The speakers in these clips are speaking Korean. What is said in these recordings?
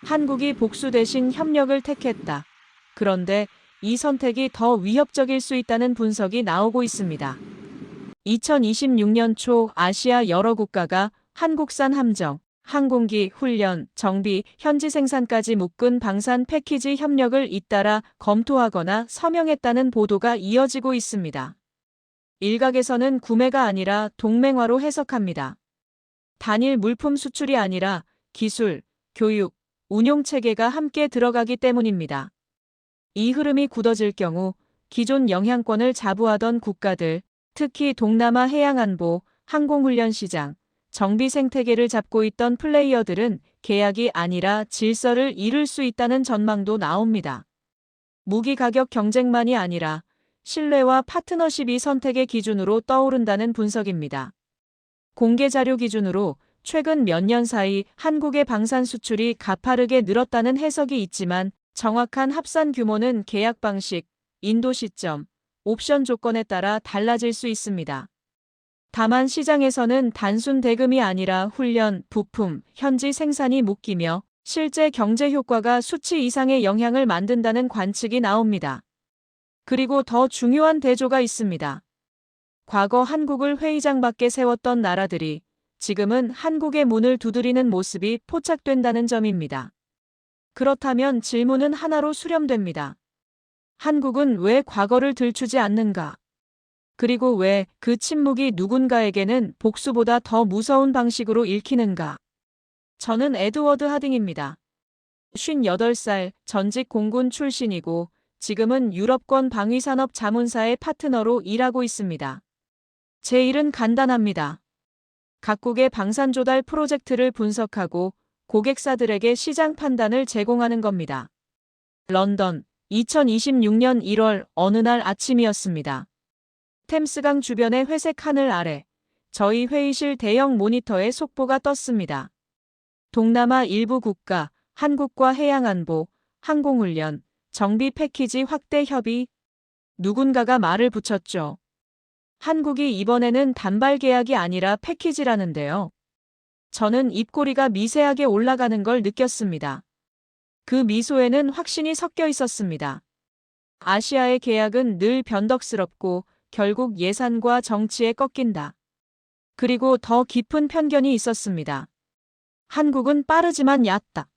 한국이 복수 대신 협력을 택했다. 그런데 이 선택이 더 위협적일 수 있다는 분석이 나오고 있습니다. 2026년 초 아시아 여러 국가가 한국산 함정, 항공기, 훈련, 정비, 현지 생산까지 묶은 방산 패키지 협력을 잇따라 검토하거나 서명했다는 보도가 이어지고 있습니다. 일각에서는 구매가 아니라 동맹화로 해석합니다. 단일 물품 수출이 아니라 기술, 교육, 운용 체계가 함께 들어가기 때문입니다. 이 흐름이 굳어질 경우 기존 영향권을 자부하던 국가들, 특히 동남아 해양안보, 항공훈련 시장, 정비 생태계를 잡고 있던 플레이어들은 계약이 아니라 질서를 잃을 수 있다는 전망도 나옵니다. 무기 가격 경쟁만이 아니라 신뢰와 파트너십이 선택의 기준으로 떠오른다는 분석입니다. 공개 자료 기준으로 최근 몇 년 사이 한국의 방산 수출이 가파르게 늘었다는 해석이 있지만 정확한 합산 규모는 계약 방식, 인도 시점, 옵션 조건에 따라 달라질 수 있습니다. 다만 시장에서는 단순 대금이 아니라 훈련, 부품, 현지 생산이 묶이며 실제 경제 효과가 수치 이상의 영향을 만든다는 관측이 나옵니다. 그리고 더 중요한 대조가 있습니다. 과거 한국을 회의장 밖에 세웠던 나라들이 지금은 한국의 문을 두드리는 모습이 포착된다는 점입니다. 그렇다면 질문은 하나로 수렴됩니다. 한국은 왜 과거를 들추지 않는가? 그리고 왜 그 침묵이 누군가에게는 복수보다 더 무서운 방식으로 읽히는가? 저는 에드워드 하딩입니다. 58살 전직 공군 출신이고 지금은 유럽권 방위산업 자문사의 파트너로 일하고 있습니다. 제 일은 간단합니다. 각국의 방산 조달 프로젝트를 분석하고 고객사들에게 시장 판단을 제공하는 겁니다. 런던, 2026년 1월 어느 날 아침이었습니다. 템스강 주변의 회색 하늘 아래 저희 회의실 대형 모니터에 속보가 떴습니다. 동남아 일부 국가, 한국과 해양안보, 항공훈련, 정비 패키지 확대 협의. 누군가가 말을 붙였죠. 한국이 이번에는 단발 계약이 아니라 패키지라는데요. 저는 입꼬리가 미세하게 올라가는 걸 느꼈습니다. 그 미소에는 확신이 섞여 있었습니다. 아시아의 계약은 늘 변덕스럽고 결국 예산과 정치에 꺾인다. 그리고 더 깊은 편견이 있었습니다. 한국은 빠르지만 얕다.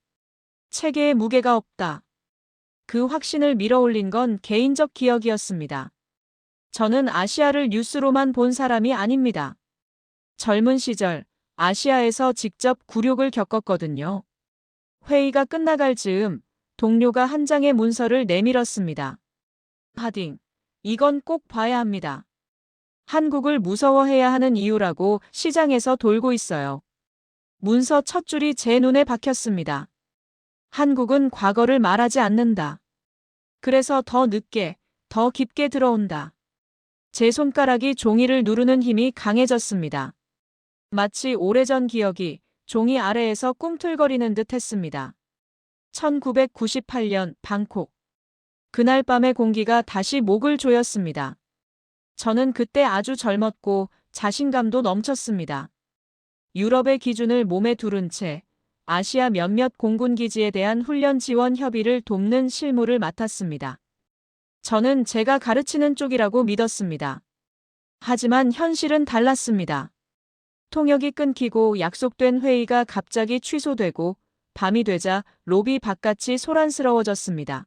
체계에 무게가 없다. 그 확신을 밀어올린 건 개인적 기억이었습니다. 저는 아시아를 뉴스로만 본 사람이 아닙니다. 젊은 시절 아시아에서 직접 굴욕을 겪었거든요. 회의가 끝나갈 즈음 동료가 한 장의 문서를 내밀었습니다. 하딩, 이건 꼭 봐야 합니다. 한국을 무서워해야 하는 이유라고 시장에서 돌고 있어요. 문서 첫 줄이 제 눈에 박혔습니다. 한국은 과거를 말하지 않는다. 그래서 더 늦게, 더 깊게 들어온다. 제 손가락이 종이를 누르는 힘이 강해졌습니다. 마치 오래전 기억이 종이 아래에서 꿈틀거리는 듯 했습니다. 1998년 방콕. 그날 밤의 공기가 다시 목을 조였습니다. 저는 그때 아주 젊었고 자신감도 넘쳤습니다. 유럽의 기준을 몸에 두른 채 아시아 몇몇 공군기지에 대한 훈련 지원 협의를 돕는 실무를 맡았습니다. 저는 제가 가르치는 쪽이라고 믿었습니다. 하지만 현실은 달랐습니다. 통역이 끊기고 약속된 회의가 갑자기 취소되고 밤이 되자 로비 바깥이 소란스러워졌습니다.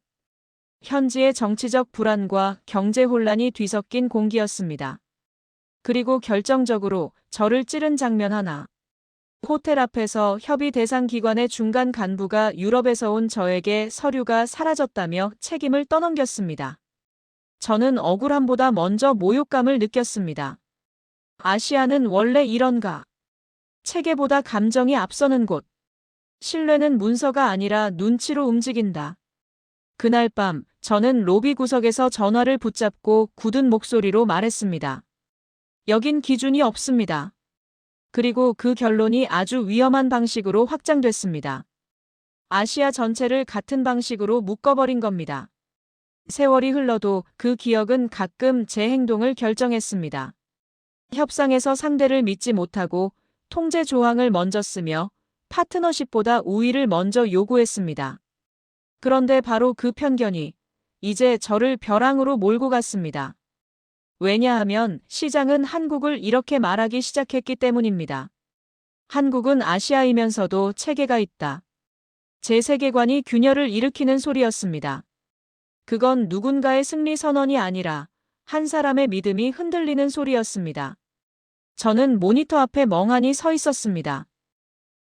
현지의 정치적 불안과 경제 혼란이 뒤섞인 공기였습니다. 그리고 결정적으로 저를 찌른 장면 하나. 호텔 앞에서 협의 대상 기관의 중간 간부가 유럽에서 온 저에게 서류가 사라졌다며 책임을 떠넘겼습니다. 저는 억울함보다 먼저 모욕감을 느꼈습니다. 아시아는 원래 이런가? 체계보다 감정이 앞서는 곳. 신뢰는 문서가 아니라 눈치로 움직인다. 그날 밤 저는 로비 구석에서 전화를 붙잡고 굳은 목소리로 말했습니다. 여긴 기준이 없습니다. 그리고 그 결론이 아주 위험한 방식으로 확장됐습니다. 아시아 전체를 같은 방식으로 묶어버린 겁니다. 세월이 흘러도 그 기억은 가끔 제 행동을 결정했습니다. 협상에서 상대를 믿지 못하고 통제 조항을 먼저 쓰며 파트너십보다 우위를 먼저 요구했습니다. 그런데 바로 그 편견이 이제 저를 벼랑으로 몰고 갔습니다. 왜냐하면 시장은 한국을 이렇게 말하기 시작했기 때문입니다. 한국은 아시아이면서도 체계가 있다. 제 세계관이 균열을 일으키는 소리였습니다. 그건 누군가의 승리 선언이 아니라 한 사람의 믿음이 흔들리는 소리였습니다. 저는 모니터 앞에 멍하니 서 있었습니다.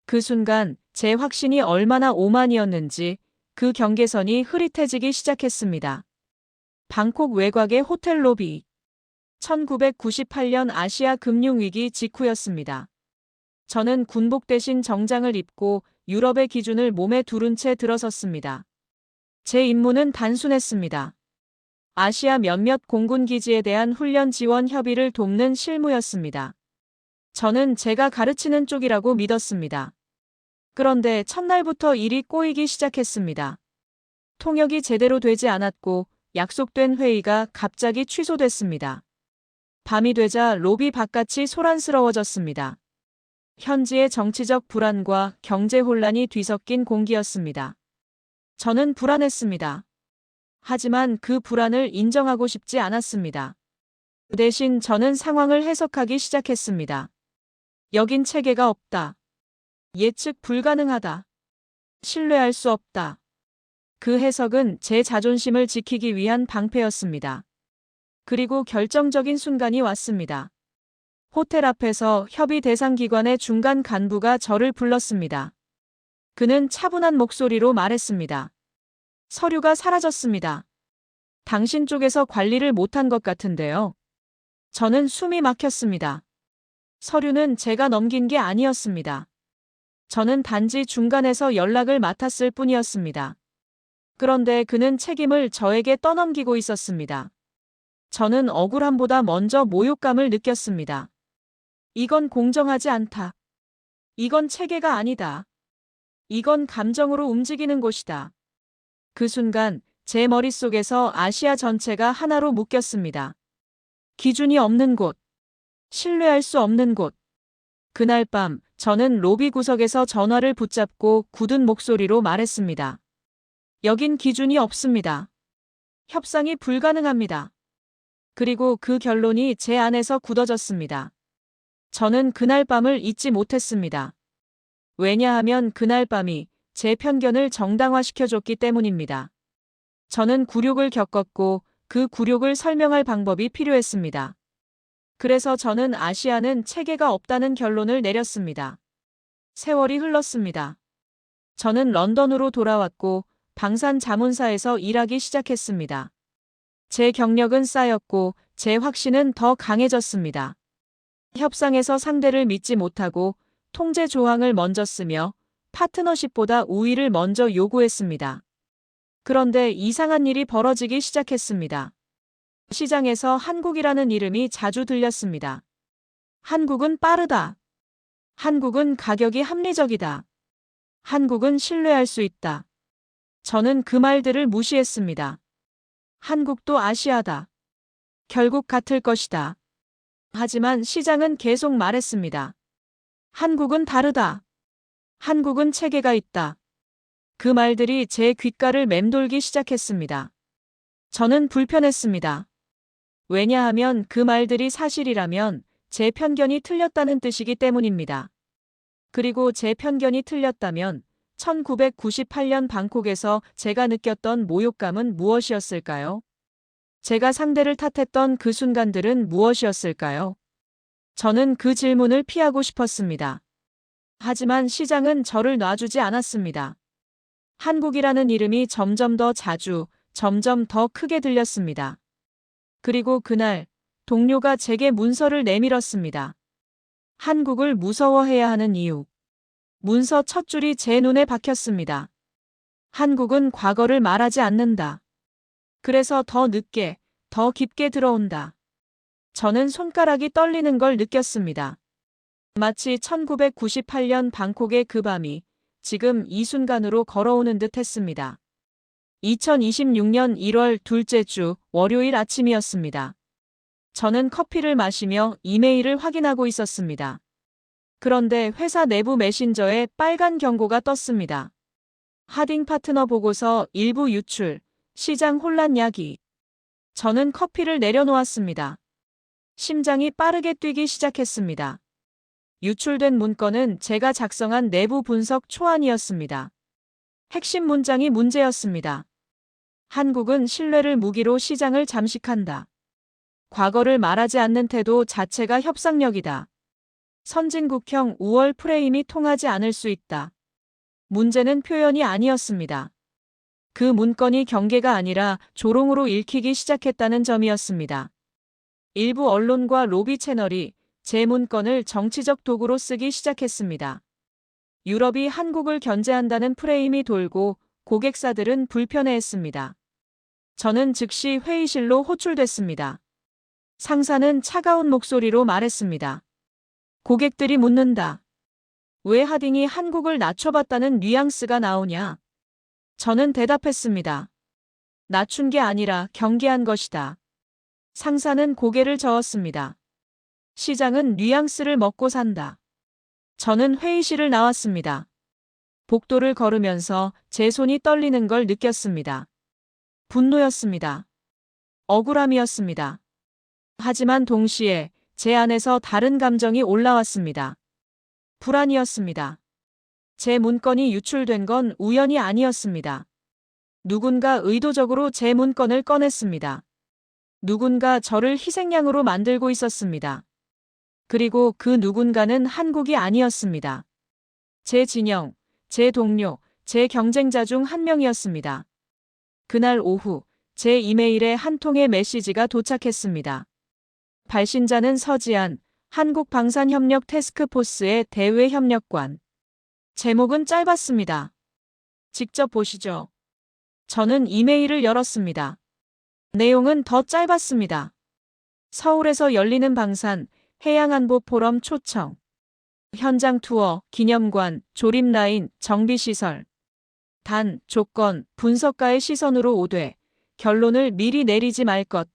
그 순간 제 확신이 얼마나 오만이었는지 그 경계선이 흐릿해지기 시작했습니다. 방콕 외곽의 호텔 로비. 1998년 아시아 금융위기 직후였습니다. 저는 군복 대신 정장을 입고 유럽의 기준을 몸에 두른 채 들어섰습니다. 제 임무는 단순했습니다. 아시아 몇몇 공군기지에 대한 훈련 지원 협의를 돕는 실무였습니다. 저는 제가 가르치는 쪽이라고 믿었습니다. 그런데 첫날부터 일이 꼬이기 시작했습니다. 통역이 제대로 되지 않았고 약속된 회의가 갑자기 취소됐습니다. 밤이 되자 로비 바깥이 소란스러워졌습니다. 현지의 정치적 불안과 경제 혼란이 뒤섞인 공기였습니다. 저는 불안했습니다. 하지만 그 불안을 인정하고 싶지 않았습니다. 대신 저는 상황을 해석하기 시작했습니다. 여긴 체계가 없다. 예측 불가능하다. 신뢰할 수 없다. 그 해석은 제 자존심을 지키기 위한 방패였습니다. 그리고 결정적인 순간이 왔습니다. 호텔 앞에서 협의 대상 기관의 중간 간부가 저를 불렀습니다. 그는 차분한 목소리로 말했습니다. 서류가 사라졌습니다. 당신 쪽에서 관리를 못한 것 같은데요. 저는 숨이 막혔습니다. 서류는 제가 넘긴 게 아니었습니다. 저는 단지 중간에서 연락을 맡았을 뿐이었습니다. 그런데 그는 책임을 저에게 떠넘기고 있었습니다. 저는 억울함보다 먼저 모욕감을 느꼈습니다. 이건 공정하지 않다. 이건 체계가 아니다. 이건 감정으로 움직이는 곳이다. 그 순간 제 머릿속에서 아시아 전체가 하나로 묶였습니다. 기준이 없는 곳. 신뢰할 수 없는 곳. 그날 밤 저는 로비 구석에서 전화를 붙잡고 굳은 목소리로 말했습니다. 여긴 기준이 없습니다. 협상이 불가능합니다. 그리고 그 결론이 제 안에서 굳어졌습니다. 저는 그날 밤을 잊지 못했습니다. 왜냐하면 그날 밤이 제 편견을 정당화시켜줬기 때문입니다. 저는 굴욕을 겪었고 그 굴욕을 설명할 방법이 필요했습니다. 그래서 저는 아시아는 체계가 없다는 결론을 내렸습니다. 세월이 흘렀습니다. 저는 런던으로 돌아왔고 방산 자문사에서 일하기 시작했습니다. 제 경력은 쌓였고 제 확신은 더 강해졌습니다. 협상에서 상대를 믿지 못하고 통제 조항을 먼저 쓰며 파트너십보다 우위를 먼저 요구했습니다. 그런데 이상한 일이 벌어지기 시작했습니다. 시장에서 한국이라는 이름이 자주 들렸습니다. 한국은 빠르다. 한국은 가격이 합리적이다. 한국은 신뢰할 수 있다. 저는 그 말들을 무시했습니다. 한국도 아시아다. 결국 같을 것이다. 하지만 시장은 계속 말했습니다. 한국은 다르다. 한국은 체계가 있다. 그 말들이 제 귓가를 맴돌기 시작했습니다. 저는 불편했습니다. 왜냐하면 그 말들이 사실이라면 제 편견이 틀렸다는 뜻이기 때문입니다. 그리고 제 편견이 틀렸다면 1998년 방콕에서 제가 느꼈던 모욕감은 무엇이었을까요? 제가 상대를 탓했던 그 순간들은 무엇이었을까요? 저는 그 질문을 피하고 싶었습니다. 하지만 시장은 저를 놔주지 않았습니다. 한국이라는 이름이 점점 더 자주, 점점 더 크게 들렸습니다. 그리고 그날 동료가 제게 문서를 내밀었습니다. 한국을 무서워해야 하는 이유. 문서 첫 줄이 제 눈에 박혔습니다. 한국은 과거를 말하지 않는다. 그래서 더 늦게, 더 깊게 들어온다. 저는 손가락이 떨리는 걸 느꼈습니다. 마치 1998년 방콕의 그 밤이 지금 이 순간으로 걸어오는 듯 했습니다. 2026년 1월 둘째 주 월요일 아침이었습니다. 저는 커피를 마시며 이메일을 확인하고 있었습니다. 그런데 회사 내부 메신저에 빨간 경고가 떴습니다. 하딩 파트너 보고서 일부 유출, 시장 혼란 야기. 저는 커피를 내려놓았습니다. 심장이 빠르게 뛰기 시작했습니다. 유출된 문건은 제가 작성한 내부 분석 초안이었습니다. 핵심 문장이 문제였습니다. 한국은 신뢰를 무기로 시장을 잠식한다. 과거를 말하지 않는 태도 자체가 협상력이다. 선진국형 우월 프레임이 통하지 않을 수 있다. 문제는 표현이 아니었습니다. 그 문건이 경계가 아니라 조롱으로 읽히기 시작했다는 점이었습니다. 일부 언론과 로비 채널이 제 문건을 정치적 도구로 쓰기 시작했습니다. 유럽이 한국을 견제한다는 프레임이 돌고 고객사들은 불편해했습니다. 저는 즉시 회의실로 호출됐습니다. 상사는 차가운 목소리로 말했습니다. 고객들이 묻는다. 왜 하딩이 한국을 낮춰봤다는 뉘앙스가 나오냐? 저는 대답했습니다. 낮춘 게 아니라 경계한 것이다. 상사는 고개를 저었습니다. 시장은 뉘앙스를 먹고 산다. 저는 회의실을 나왔습니다. 복도를 걸으면서 제 손이 떨리는 걸 느꼈습니다. 분노였습니다. 억울함이었습니다. 하지만 동시에 제 안에서 다른 감정이 올라왔습니다. 불안이었습니다. 제 문건이 유출된 건 우연이 아니었습니다. 누군가 의도적으로 제 문건을 꺼냈습니다. 누군가 저를 희생양으로 만들고 있었습니다. 그리고 그 누군가는 한국이 아니었습니다. 제 진영, 제 동료, 제 경쟁자 중 한 명이었습니다. 그날 오후 제 이메일에 한 통의 메시지가 도착했습니다. 발신자는 서지한 한국방산협력 태스크포스의 대외협력관. 제목은 짧았습니다. 직접 보시죠. 저는 이메일을 열었습니다. 내용은 더 짧았습니다. 서울에서 열리는 방산 해양안보 포럼 초청. 현장 투어, 기념관, 조립라인, 정비시설. 단, 조건, 분석가의 시선으로 5대. 결론을 미리 내리지 말 것.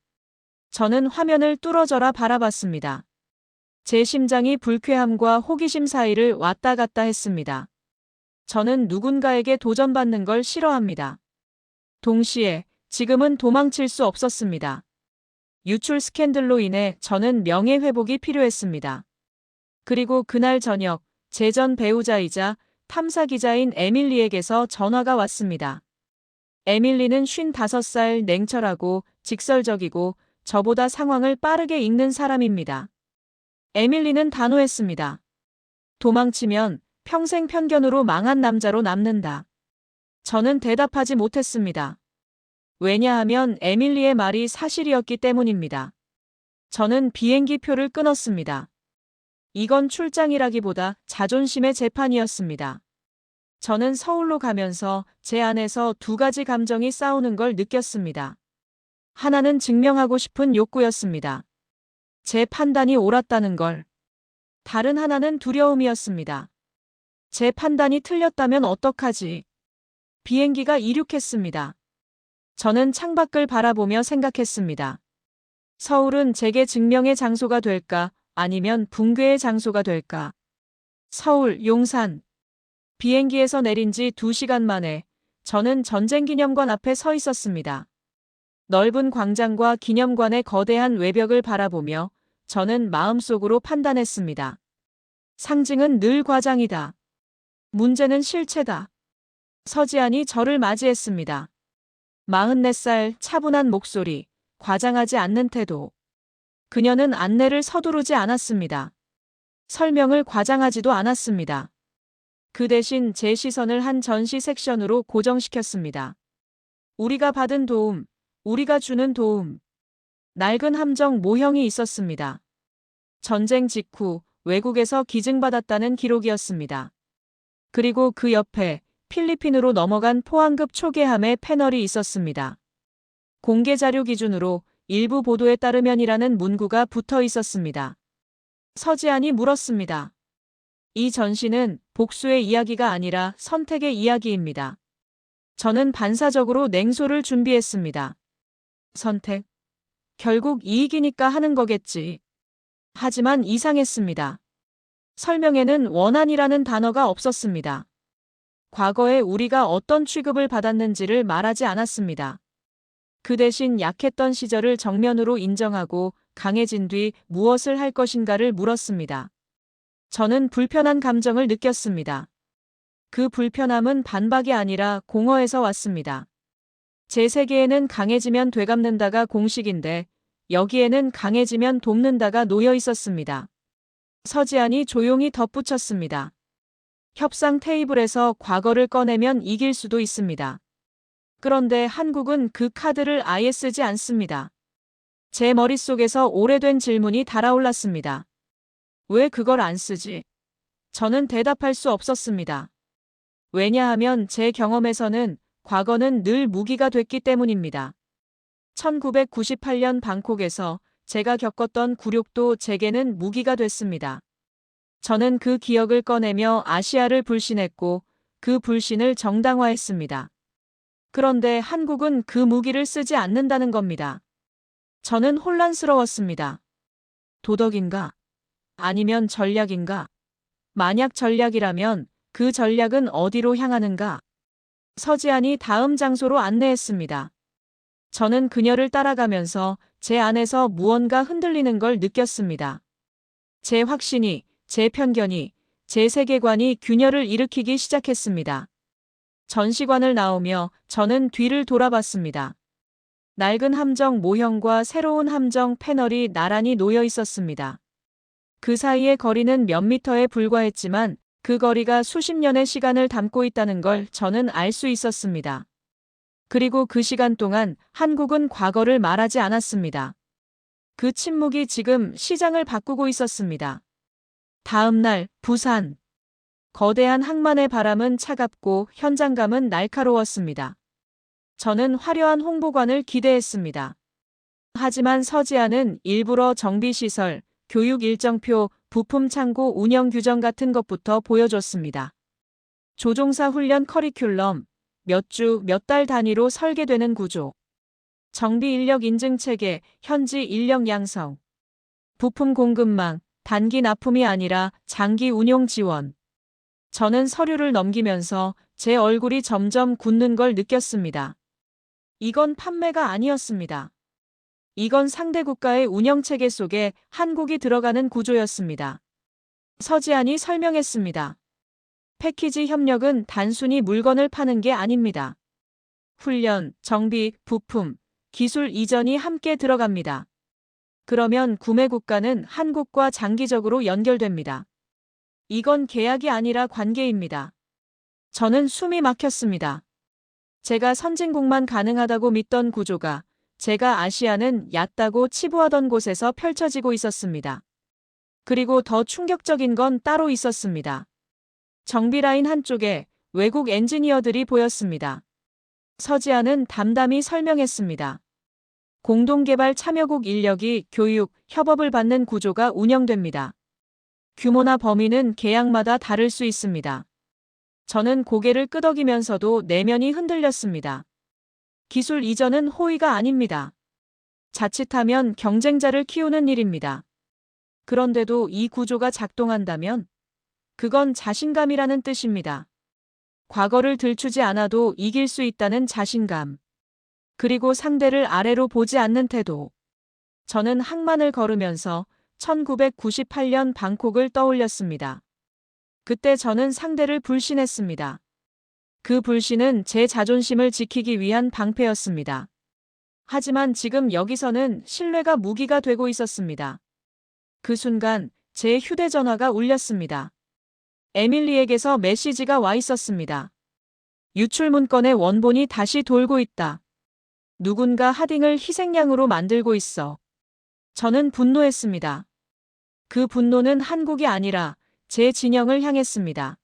저는 화면을 뚫어져라 바라봤습니다. 제 심장이 불쾌함과 호기심 사이를 왔다 갔다 했습니다. 저는 누군가에게 도전받는 걸 싫어합니다. 동시에 지금은 도망칠 수 없었습니다. 유출 스캔들로 인해 저는 명예회복이 필요했습니다. 그리고 그날 저녁 제 전 배우자이자 탐사기자인 에밀리에게서 전화가 왔습니다. 에밀리는 55살 냉철하고 직설적이고 저보다 상황을 빠르게 읽는 사람입니다. 에밀리는 단호했습니다. 도망치면 평생 편견으로 망한 남자로 남는다. 저는 대답하지 못했습니다. 왜냐하면 에밀리의 말이 사실이었기 때문입니다. 저는 비행기 표를 끊었습니다. 이건 출장이라기보다 자존심의 재판이었습니다. 저는 서울로 가면서 제 안에서 두 가지 감정이 싸우는 걸 느꼈습니다. 하나는 증명하고 싶은 욕구였습니다. 제 판단이 옳았다는 걸. 다른 하나는 두려움이었습니다. 제 판단이 틀렸다면 어떡하지? 비행기가 이륙했습니다. 저는 창밖을 바라보며 생각했습니다. 서울은 제게 증명의 장소가 될까? 아니면 붕괴의 장소가 될까? 서울, 용산. 비행기에서 내린 지 2시간 만에 저는 전쟁기념관 앞에 서 있었습니다. 넓은 광장과 기념관의 거대한 외벽을 바라보며 저는 마음속으로 판단했습니다. 상징은 늘 과장이다. 문제는 실체다. 서지안이 저를 맞이했습니다. 44살 차분한 목소리, 과장하지 않는 태도. 그녀는 안내를 서두르지 않았습니다. 설명을 과장하지도 않았습니다. 그 대신 제 시선을 한 전시 섹션으로 고정시켰습니다. 우리가 받은 도움, 우리가 주는 도움. 낡은 함정 모형이 있었습니다. 전쟁 직후 외국에서 기증받았다는 기록이었습니다. 그리고 그 옆에 필리핀으로 넘어간 포항급 초계함의 패널이 있었습니다. 공개 자료 기준으로 일부 보도에 따르면이라는 문구가 붙어 있었습니다. 서지안이 물었습니다. 이 전시는 복수의 이야기가 아니라 선택의 이야기입니다. 저는 반사적으로 냉소를 준비했습니다. 선택. 결국 이익이니까 하는 거겠지. 하지만 이상했습니다. 설명에는 원한이라는 단어가 없었습니다. 과거에 우리가 어떤 취급을 받았는지를 말하지 않았습니다. 그 대신 약했던 시절을 정면으로 인정하고 강해진 뒤 무엇을 할 것인가를 물었습니다. 저는 불편한 감정을 느꼈습니다. 그 불편함은 반박이 아니라 공허에서 왔습니다. 제 세계에는 강해지면 되갚는다가 공식인데 여기에는 강해지면 돕는다가 놓여 있었습니다. 서지안이 조용히 덧붙였습니다. 협상 테이블에서 과거를 꺼내면 이길 수도 있습니다. 그런데 한국은 그 카드를 아예 쓰지 않습니다. 제 머릿속에서 오래된 질문이 달아올랐습니다. 왜 그걸 안 쓰지? 저는 대답할 수 없었습니다. 왜냐하면 제 경험에서는 과거는 늘 무기가 됐기 때문입니다. 1998년 방콕에서 제가 겪었던 굴욕도 제게는 무기가 됐습니다. 저는 그 기억을 꺼내며 아시아를 불신했고 그 불신을 정당화했습니다. 그런데 한국은 그 무기를 쓰지 않는다는 겁니다. 저는 혼란스러웠습니다. 도덕인가? 아니면 전략인가? 만약 전략이라면 그 전략은 어디로 향하는가? 서지안이 다음 장소로 안내했습니다. 저는 그녀를 따라가면서 제 안에서 무언가 흔들리는 걸 느꼈습니다. 제 확신이, 제 편견이, 제 세계관이 균열을 일으키기 시작했습니다. 전시관을 나오며 저는 뒤를 돌아봤습니다. 낡은 함정 모형과 새로운 함정 패널이 나란히 놓여 있었습니다. 그 사이의 거리는 몇 미터에 불과했지만 그 거리가 수십 년의 시간을 담고 있다는 걸 저는 알 수 있었습니다. 그리고 그 시간 동안 한국은 과거를 말하지 않았습니다. 그 침묵이 지금 시장을 바꾸고 있었습니다. 다음 날 부산. 거대한 항만의 바람은 차갑고 현장감은 날카로웠습니다. 저는 화려한 홍보관을 기대했습니다. 하지만 서지안은 일부러 정비시설, 교육 일정표, 부품 창고 운영 규정 같은 것부터 보여줬습니다. 조종사 훈련 커리큘럼, 몇 주, 몇 달 단위로 설계되는 구조, 정비 인력 인증 체계, 현지 인력 양성, 부품 공급망, 단기 납품이 아니라 장기 운용 지원. 저는 서류를 넘기면서 제 얼굴이 점점 굳는 걸 느꼈습니다. 이건 판매가 아니었습니다. 이건 상대 국가의 운영체계 속에 한국이 들어가는 구조였습니다. 서지안이 설명했습니다. 패키지 협력은 단순히 물건을 파는 게 아닙니다. 훈련, 정비, 부품, 기술 이전이 함께 들어갑니다. 그러면 구매 국가는 한국과 장기적으로 연결됩니다. 이건 계약이 아니라 관계입니다. 저는 숨이 막혔습니다. 제가 선진국만 가능하다고 믿던 구조가 제가 아시아는 얕다고 치부하던 곳에서 펼쳐지고 있었습니다. 그리고 더 충격적인 건 따로 있었습니다. 정비라인 한쪽에 외국 엔지니어들이 보였습니다. 서지안은 담담히 설명했습니다. 공동개발 참여국 인력이 교육, 협업을 받는 구조가 운영됩니다. 규모나 범위는 계약마다 다를 수 있습니다. 저는 고개를 끄덕이면서도 내면이 흔들렸습니다. 기술 이전은 호의가 아닙니다. 자칫하면 경쟁자를 키우는 일입니다. 그런데도 이 구조가 작동한다면 그건 자신감이라는 뜻입니다. 과거를 들추지 않아도 이길 수 있다는 자신감. 그리고 상대를 아래로 보지 않는 태도. 저는 항만을 걸으면서 1998년 방콕을 떠올렸습니다. 그때 저는 상대를 불신했습니다. 그 불신은 제 자존심을 지키기 위한 방패였습니다. 하지만 지금 여기서는 신뢰가 무기가 되고 있었습니다. 그 순간 제 휴대전화가 울렸습니다. 에밀리에게서 메시지가 와 있었습니다. 유출 문건의 원본이 다시 돌고 있다. 누군가 하딩을 희생양으로 만들고 있어. 저는 분노했습니다. 그 분노는 한국이 아니라 제 진영을 향했습니다.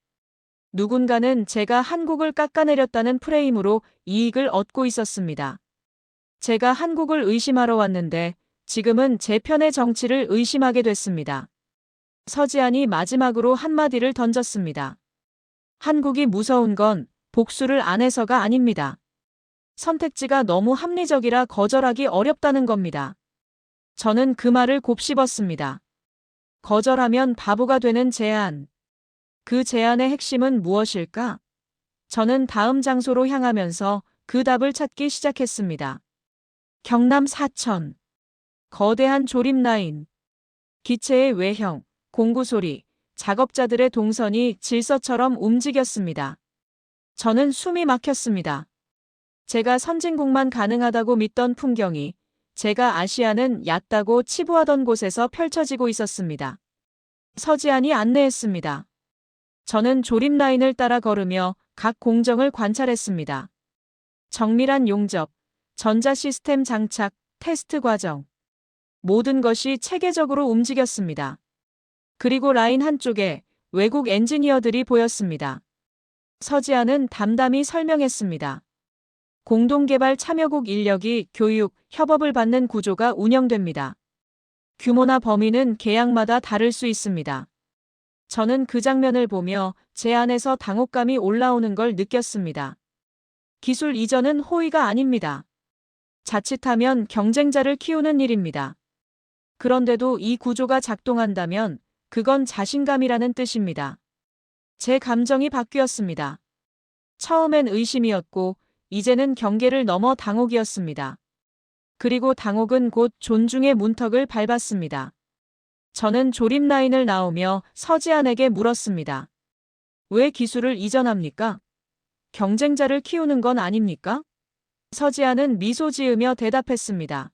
누군가는 제가 한국을 깎아내렸다는 프레임으로 이익을 얻고 있었습니다. 제가 한국을 의심하러 왔는데 지금은 제 편의 정치를 의심하게 됐습니다. 서지안이 마지막으로 한마디를 던졌습니다. 한국이 무서운 건 복수를 안 해서가 아닙니다. 선택지가 너무 합리적이라 거절하기 어렵다는 겁니다. 저는 그 말을 곱씹었습니다. 거절하면 바보가 되는 제안. 그 제안의 핵심은 무엇일까? 저는 다음 장소로 향하면서 그 답을 찾기 시작했습니다. 경남 사천. 거대한 조립 라인. 기체의 외형, 공구 소리, 작업자들의 동선이 질서처럼 움직였습니다. 저는 숨이 막혔습니다. 제가 선진국만 가능하다고 믿던 풍경이 제가 아시아는 얕다고 치부하던 곳에서 펼쳐지고 있었습니다. 서지안이 안내했습니다. 저는 조립 라인을 따라 걸으며 각 공정을 관찰했습니다. 정밀한 용접, 전자 시스템 장착, 테스트 과정. 모든 것이 체계적으로 움직였습니다. 그리고 라인 한쪽에 외국 엔지니어들이 보였습니다. 서지안은 담담히 설명했습니다. 공동개발 참여국 인력이 교육, 협업을 받는 구조가 운영됩니다. 규모나 범위는 계약마다 다를 수 있습니다. 저는 그 장면을 보며 제 안에서 당혹감이 올라오는 걸 느꼈습니다. 기술 이전은 호의가 아닙니다. 자칫하면 경쟁자를 키우는 일입니다. 그런데도 이 구조가 작동한다면 그건 자신감이라는 뜻입니다. 제 감정이 바뀌었습니다. 처음엔 의심이었고 이제는 경계를 넘어 당혹이었습니다. 그리고 당혹은 곧 존중의 문턱을 밟았습니다. 저는 조립 라인을 나오며 서지안에게 물었습니다. 왜 기술을 이전합니까? 경쟁자를 키우는 건 아닙니까? 서지안은 미소 지으며 대답했습니다.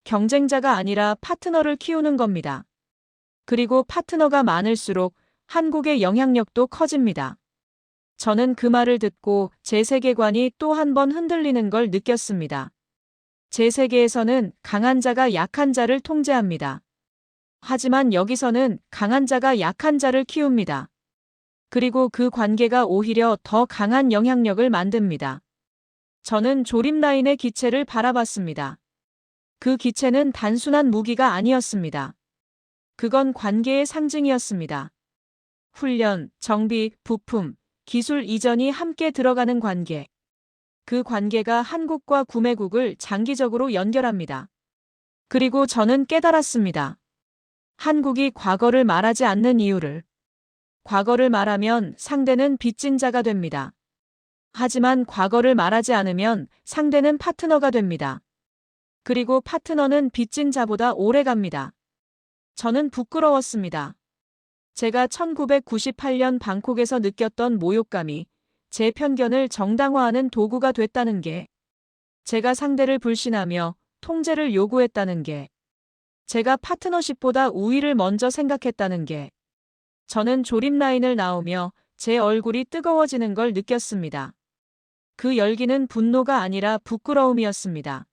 경쟁자가 아니라 파트너를 키우는 겁니다. 그리고 파트너가 많을수록 한국의 영향력도 커집니다. 저는 그 말을 듣고 제 세계관이 또 한 번 흔들리는 걸 느꼈습니다. 제 세계에서는 강한 자가 약한 자를 통제합니다. 하지만 여기서는 강한 자가 약한 자를 키웁니다. 그리고 그 관계가 오히려 더 강한 영향력을 만듭니다. 저는 조립 라인의 기체를 바라봤습니다. 그 기체는 단순한 무기가 아니었습니다. 그건 관계의 상징이었습니다. 훈련, 정비, 부품, 기술 이전이 함께 들어가는 관계. 그 관계가 한국과 구매국을 장기적으로 연결합니다. 그리고 저는 깨달았습니다. 한국이 과거를 말하지 않는 이유를. 과거를 말하면 상대는 빚진 자가 됩니다. 하지만 과거를 말하지 않으면 상대는 파트너가 됩니다. 그리고 파트너는 빚진 자보다 오래 갑니다. 저는 부끄러웠습니다. 제가 1998년 방콕에서 느꼈던 모욕감이 제 편견을 정당화하는 도구가 됐다는 게, 제가 상대를 불신하며 통제를 요구했다는 게, 제가 파트너십보다 우위를 먼저 생각했다는 게, 저는 조립 라인을 나오며 제 얼굴이 뜨거워지는 걸 느꼈습니다. 그 열기는 분노가 아니라 부끄러움이었습니다.